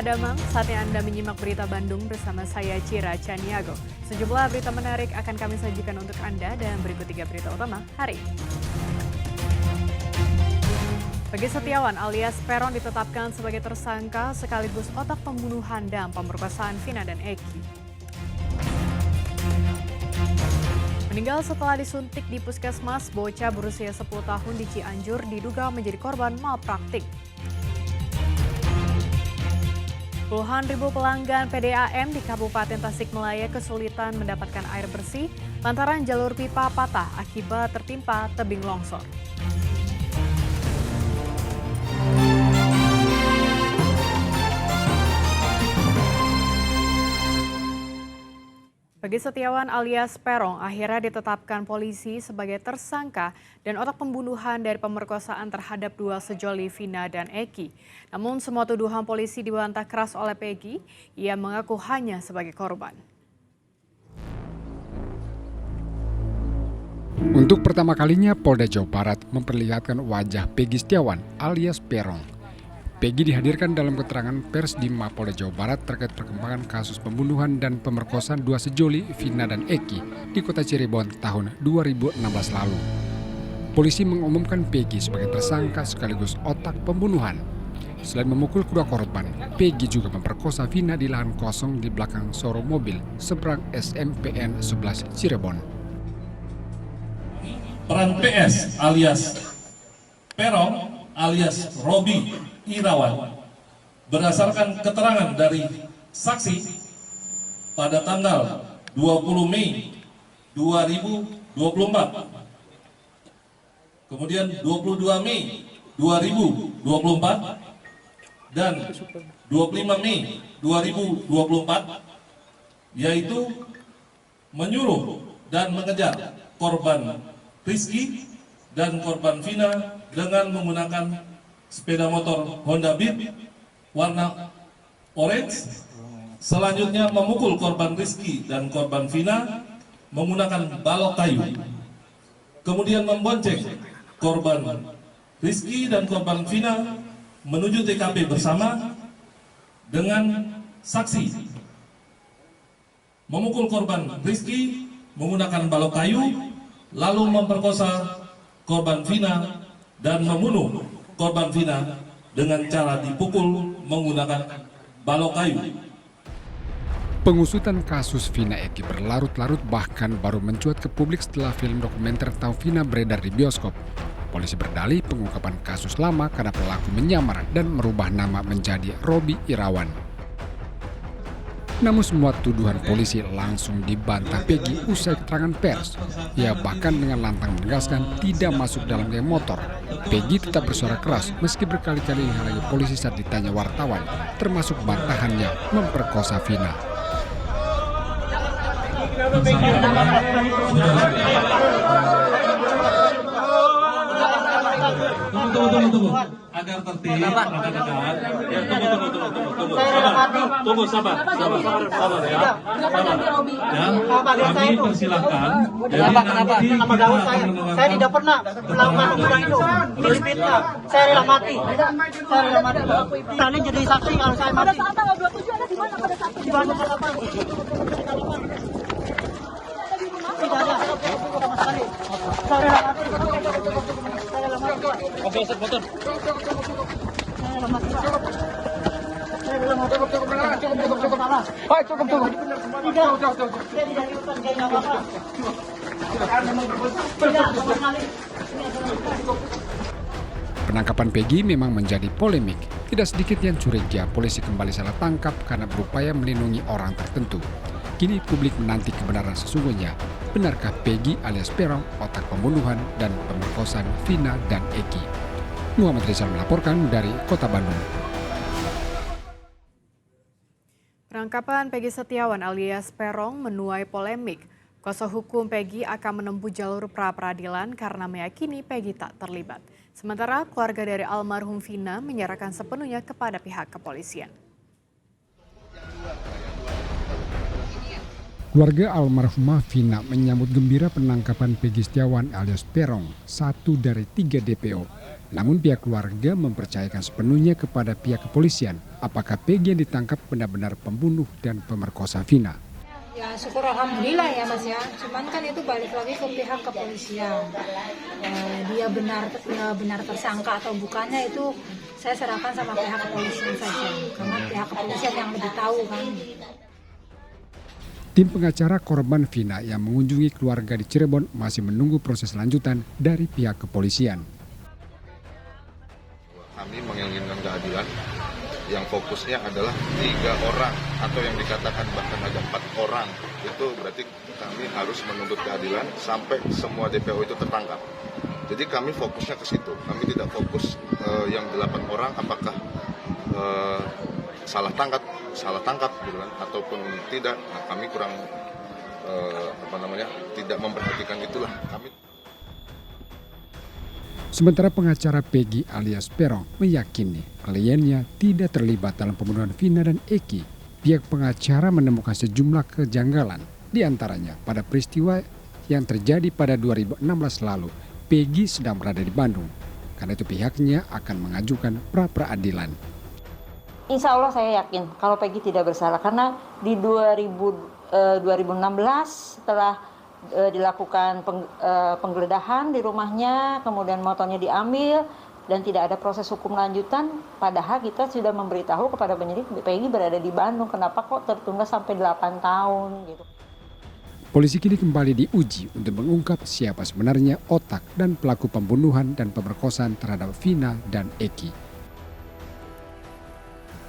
Damang, saatnya Anda menyimak berita Bandung bersama saya Cira Caniago. Sejumlah berita menarik akan kami sajikan untuk Anda dan berikut 3 berita utama hari ini. Peggy Setiawan alias Peron ditetapkan sebagai tersangka sekaligus otak pembunuhan dan pemerkosaan Vina dan Eki. Meninggal setelah disuntik di puskesmas, bocah berusia 10 tahun di Cianjur diduga menjadi korban malpraktik. Puluhan ribu pelanggan PDAM di Kabupaten Tasikmalaya kesulitan mendapatkan air bersih lantaran jalur pipa patah akibat tertimpa tebing longsor. Peggy Setiawan alias Peron akhirnya ditetapkan polisi sebagai tersangka dan otak pembunuhan dari pemerkosaan terhadap dua sejoli Vina dan Eki. Namun semua tuduhan polisi dibantah keras oleh Peggy, ia mengaku hanya sebagai korban. Untuk pertama kalinya Polda Jawa Barat memperlihatkan wajah Peggy Setiawan alias Peron. Peggy dihadirkan dalam keterangan pers di Mapolda Jawa Barat terkait perkembangan kasus pembunuhan dan pemerkosaan dua sejoli Vina dan Eki di kota Cirebon tahun 2016 lalu. Polisi mengumumkan Peggy sebagai tersangka sekaligus otak pembunuhan. Selain memukul kedua korban, Peggy juga memperkosa Vina di lahan kosong di belakang showroom mobil seberang SMPN 11 Cirebon. Peran PS alias Peron alias Robi Irawan berdasarkan keterangan dari saksi pada tanggal 20 Mei 2024, kemudian 22 Mei 2024 dan 25 Mei 2024, yaitu menyuruh dan mengejar korban Rizky dan korban Vina dengan menggunakan sepeda motor Honda Beat warna orange. Selanjutnya memukul korban Rizky dan korban Vina menggunakan balok kayu. Kemudian membonceng korban Rizky dan korban Vina menuju TKP bersama dengan saksi. Memukul korban Rizky menggunakan balok kayu, lalu memperkosa korban Vina dan membunuh korban Vina dengan cara dipukul menggunakan balok kayu. Pengusutan kasus Vina Eki berlarut-larut bahkan baru mencuat ke publik setelah film dokumenter tentang Vina beredar di bioskop. Polisi berdalih pengungkapan kasus lama karena pelaku menyamar dan merubah nama menjadi Robi Irawan. Namun semua tuduhan polisi langsung dibantah Peggy usai keterangan pers. Ia bahkan dengan lantang menegaskan tidak masuk dalam geng motor. Peggy tetap bersuara keras meski berkali-kali dihalangi polisi saat ditanya wartawan, termasuk bantahannya memperkosa Vina. Tunggu. Agar tertib, rekan-rekan. Ya, tunggu, sabar ya. Kami persilahkan. Nama Daud saya tidak pernah melakukan hubungan itu. Ini fitnah. Saya rela mati. Kalian jadi saksi kalau saya mati. Pada saat tanggal 27 ada di mana pada saat itu? Di mana pada saat itu? Tidak ada. Sama sekali. Saya rela mati. Oke, betul. Penangkapan Peggy memang menjadi polemik. Tidak sedikit yang curiga polisi kembali salah tangkap karena berupaya melindungi orang tertentu. Kini publik menanti kebenaran sesungguhnya. Benarkah Peggy alias Peron otak pembunuhan dan pemerkosaan Vina dan Eki? Muhammad Rizal melaporkan dari Kota Bandung. Penangkapan Peggy Setiawan alias Peron menuai polemik. Kuasa hukum Peggy akan menempuh jalur pra-peradilan karena meyakini Peggy tak terlibat. Sementara keluarga dari almarhum Vina menyerahkan sepenuhnya kepada pihak kepolisian. Keluarga almarhumah Vina menyambut gembira penangkapan Peggy Setiawan alias Peron, satu dari 3 DPO. Namun pihak keluarga mempercayakan sepenuhnya kepada pihak kepolisian apakah Peggy yang ditangkap benar-benar pembunuh dan pemerkosa Vina. Ya syukur alhamdulillah ya Mas ya. Cuman kan itu balik lagi ke pihak kepolisian. Dia benar tersangka atau bukannya itu saya serahkan sama pihak kepolisian saja. Karena pihak kepolisian yang lebih tahu kan. Tim pengacara korban Vina yang mengunjungi keluarga di Cirebon masih menunggu proses lanjutan dari pihak kepolisian. Kami menginginkan keadilan yang fokusnya adalah 3 orang atau yang dikatakan bahkan ada 4 orang. Itu berarti kami harus menuntut keadilan sampai semua DPO itu tertangkap. Jadi kami fokusnya ke situ. Kami tidak fokus yang 8 orang apakah salah tangkap gitu kan, ataupun tidak. Nah, kami kurang tidak memperhatikan itulah. Sementara pengacara Peggy alias Peron meyakini kliennya tidak terlibat dalam pembunuhan Vina dan Eki. Pihak pengacara menemukan sejumlah kejanggalan, diantaranya pada peristiwa yang terjadi pada 2016 lalu. Peggy sedang berada di Bandung, karena itu pihaknya akan mengajukan pra-peradilan. Insya Allah saya yakin kalau Peggy tidak bersalah karena di 2016 setelah dilakukan penggeledahan di rumahnya, kemudian motornya diambil dan tidak ada proses hukum lanjutan. Padahal kita sudah memberitahu kepada penyidik Peggy berada di Bandung. Kenapa kok tertunda sampai 8 tahun gitu? Polisi kini kembali diuji untuk mengungkap siapa sebenarnya otak dan pelaku pembunuhan dan pemerkosaan terhadap Vina dan Eki.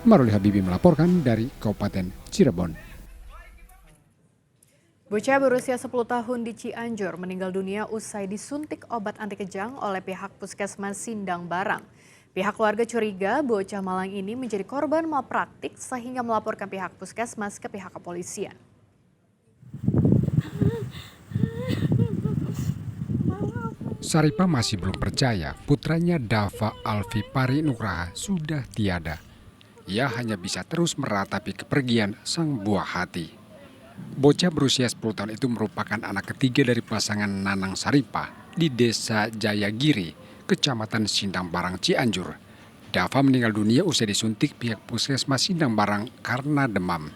Maruli Habibi melaporkan dari Kabupaten Cirebon. Bocah berusia 10 tahun di Cianjur meninggal dunia usai disuntik obat anti kejang oleh pihak Puskesmas Sindang Barang. Pihak keluarga curiga bocah malang ini menjadi korban malpraktik sehingga melaporkan pihak Puskesmas ke pihak kepolisian. Saripah masih belum percaya putranya Dava Alfi Pari Nugraha sudah tiada. Ia hanya bisa terus meratapi kepergian sang buah hati. Bocah berusia 10 tahun itu merupakan anak ketiga dari pasangan Nanang Saripah di Desa Jayagiri, Kecamatan Sindang Barang, Cianjur. Dava meninggal dunia usai disuntik pihak Puskesmas Sindang Barang karena demam.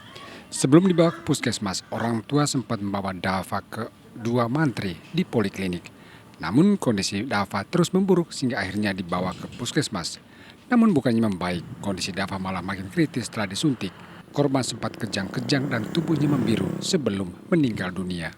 Sebelum dibawa ke Puskesmas, orang tua sempat membawa Dava ke 2 mantri di poliklinik. Namun kondisi Dava terus memburuk sehingga akhirnya dibawa ke Puskesmas. Namun bukannya membaik, kondisi Dava malah makin kritis setelah disuntik. Korban sempat kejang-kejang dan tubuhnya membiru sebelum meninggal dunia.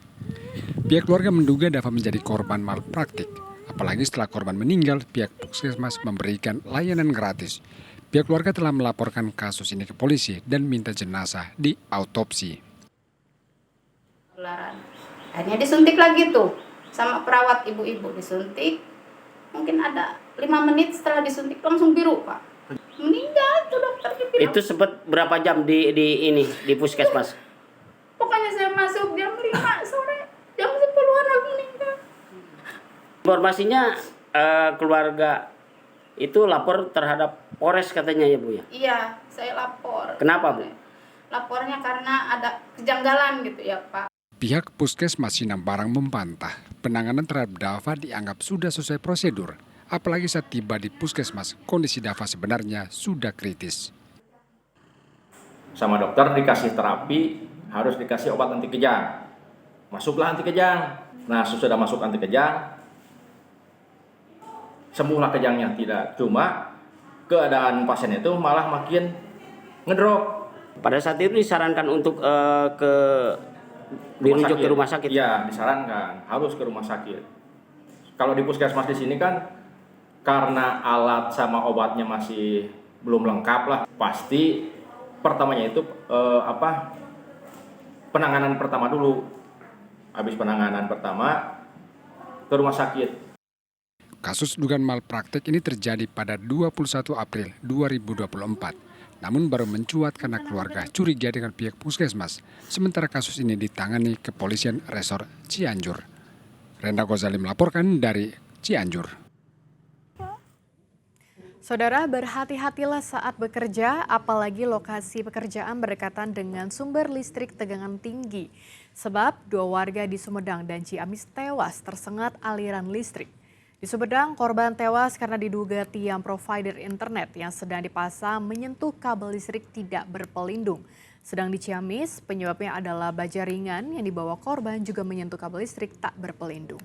Pihak keluarga menduga Dava menjadi korban malpraktik. Apalagi setelah korban meninggal, pihak Puskesmas memberikan layanan gratis. Pihak keluarga telah melaporkan kasus ini ke polisi dan minta jenazah diautopsi. Akhirnya disuntik lagi tuh sama perawat ibu-ibu, disuntik. Mungkin ada 5 menit setelah disuntik langsung biru, Pak. Meninggal tuh dokter bilang. Itu sempat berapa jam di Puskesmas? Pokoknya saya masuk jam 5 sore, jam 10-an aku meninggal. Informasinya keluarga itu lapor terhadap Polres katanya ya Bu ya? Iya, saya lapor. Kenapa Bu? Lapornya karena ada kejanggalan gitu ya Pak. Pihak Puskesmas Sindang Barang membantah penanganan terhadap Dava dianggap sudah sesuai prosedur. Apalagi saat tiba di Puskesmas, kondisi Dava sebenarnya sudah kritis. Sama dokter dikasih terapi, harus dikasih obat anti kejang. Masuklah anti kejang. Nah, sesudah masuk anti kejang, sembuhlah kejangnya. Tidak, cuma keadaan pasien itu malah makin ngedrop. Pada saat itu disarankan untuk dirujuk ke rumah sakit? Iya, disarankan harus ke rumah sakit. Kalau di Puskesmas di sini kan karena alat sama obatnya masih belum lengkap lah, pasti pertamanya itu penanganan pertama dulu. Habis penanganan pertama ke rumah sakit. Kasus dugaan malpraktik ini terjadi pada 21 April 2024. Namun baru mencuat karena keluarga curiga dengan pihak Puskesmas. Sementara kasus ini ditangani kepolisian Resor Cianjur. Renda Ghazali melaporkan dari Cianjur. Saudara, berhati-hatilah saat bekerja, apalagi lokasi pekerjaan berdekatan dengan sumber listrik tegangan tinggi. Sebab 2 warga di Sumedang dan Ciamis tewas tersengat aliran listrik. Di Sumedang, korban tewas karena diduga tiang provider internet yang sedang dipasang menyentuh kabel listrik tidak berpelindung. Sedang di Ciamis, penyebabnya adalah baja ringan yang dibawa korban juga menyentuh kabel listrik tak berpelindung.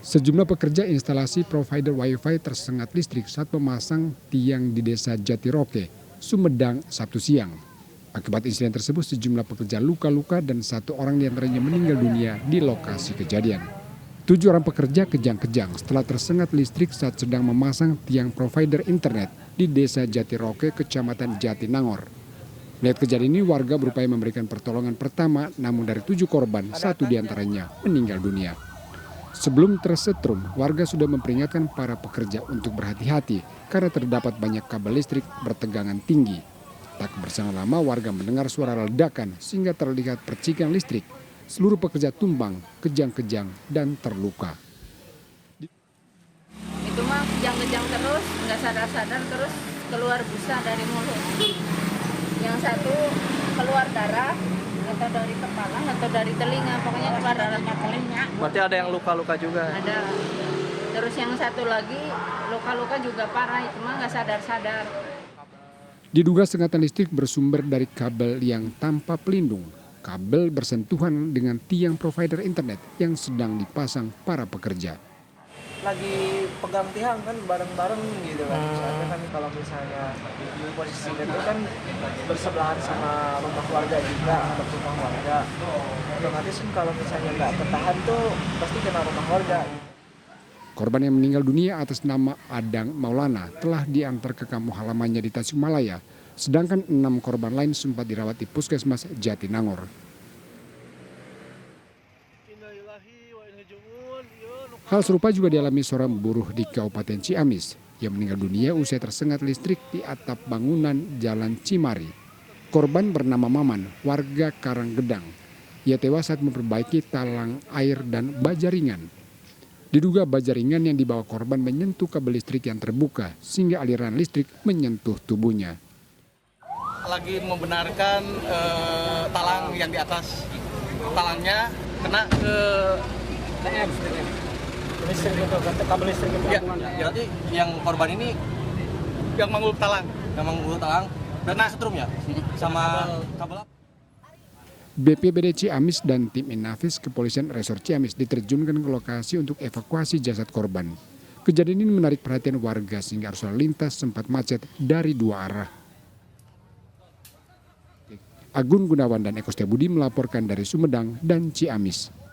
Sejumlah pekerja instalasi provider Wi-Fi tersengat listrik saat memasang tiang di Desa Jatiroke, Sumedang, Sabtu siang. Akibat insiden tersebut, sejumlah pekerja luka-luka dan 1 orang diantaranya meninggal dunia di lokasi kejadian. 7 orang pekerja kejang-kejang setelah tersengat listrik saat sedang memasang tiang provider internet di Desa Jatiroke, Kecamatan Jatinangor. Melihat kejadian ini, warga berupaya memberikan pertolongan pertama, namun dari 7 korban, 1 diantaranya meninggal dunia. Sebelum tersetrum, warga sudah memperingatkan para pekerja untuk berhati-hati karena terdapat banyak kabel listrik bertegangan tinggi. Tak berselang lama, warga mendengar suara ledakan sehingga terlihat percikan listrik. Seluruh pekerja tumbang, kejang-kejang, dan terluka. Itu mah kejang-kejang terus, nggak sadar-sadar terus keluar busa dari mulut. Yang satu keluar darah, atau dari kepala, atau dari telinga, pokoknya keluar darahnya telinga. Berarti ada yang luka-luka juga? Ada. Terus yang satu lagi luka-luka juga parah, itu mah nggak sadar-sadar. Diduga sengatan listrik bersumber dari kabel yang tanpa pelindung. Kabel bersentuhan dengan tiang provider internet yang sedang dipasang para pekerja. Lagi pegang tiang kan bareng-bareng gitu kan. Soalnya kan kalau misalnya di posisi itu kan bersebelahan sama rumah warga juga, atau rumah warga. Otomatis kan kalau misalnya nggak ketahan tuh pasti kena rumah warga. Korban yang meninggal dunia atas nama Adang Maulana telah diantar ke kampung halamannya di Tasikmalaya, sedangkan 6 korban lain sempat dirawat di Puskesmas Jatinangor. Hal serupa juga dialami seorang buruh di Kabupaten Ciamis yang meninggal dunia usai tersengat listrik di atap bangunan Jalan Cimari. Korban bernama Maman, warga Karanggedang. Ia tewas saat memperbaiki talang air dan baja ringan. Diduga baja ringan yang dibawa korban menyentuh kabel listrik yang terbuka sehingga aliran listrik menyentuh tubuhnya. Lagi membenarkan talang yang di atas talangnya kena ke listrik itu, kabel listrik itu. Ya, jadi yang korban ini yang menggulung talang, kena setrum ya sama kabel. BPBD Ciamis dan tim Inafis Kepolisian Resor Ciamis diterjunkan ke lokasi untuk evakuasi jasad korban. Kejadian ini menarik perhatian warga sehingga arus lalu lintas sempat macet dari 2 arah. Agun Gunawan dan Eko Setiabudi melaporkan dari Sumedang dan Ciamis.